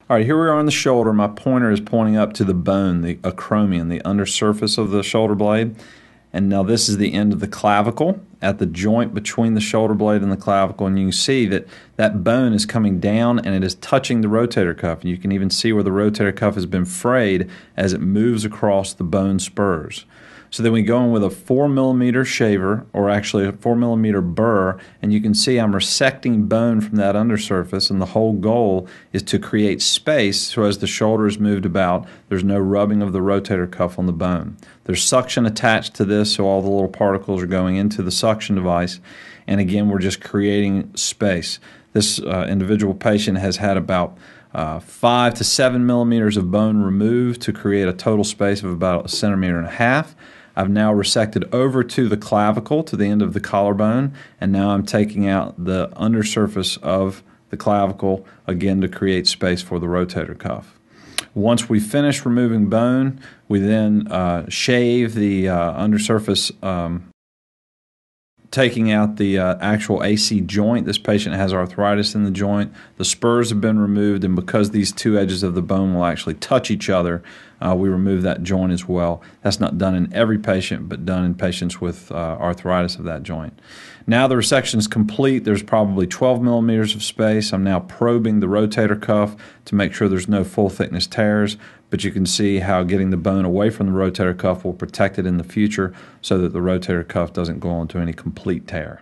All right, here we are on the shoulder. My pointer is pointing up to the bone, the acromion, the undersurface of the shoulder blade. And now this is the end of the clavicle at the joint between the shoulder blade and the clavicle. And you can see that that bone is coming down and it is touching the rotator cuff. And you can even see where the rotator cuff has been frayed as it moves across the bone spurs. So then we go in with a 4mm shaver, or actually a 4mm burr, and you can see I'm resecting bone from that undersurface, and the whole goal is to create space so as the shoulder is moved about, there's no rubbing of the rotator cuff on the bone. There's suction attached to this, so all the little particles are going into the suction device, and again, we're just creating space. This individual patient has had about 5 to 7 millimeters of bone removed to create a total space of about 1.5 centimeters. I've now resected over to the clavicle, to the end of the collarbone, and now I'm taking out the undersurface of the clavicle, again to create space for the rotator cuff. Once we finish removing bone, we then shave the undersurface, taking out the actual AC joint. This patient has arthritis in the joint. The spurs have been removed, and because these two edges of the bone will actually touch each other, we remove that joint as well. That's not done in every patient, but done in patients with arthritis of that joint. Now the resection is complete. There's probably 12 millimeters of space. I'm now probing the rotator cuff to make sure there's no full thickness tears, but you can see how getting the bone away from the rotator cuff will protect it in the future so that the rotator cuff doesn't go on to any complete tear.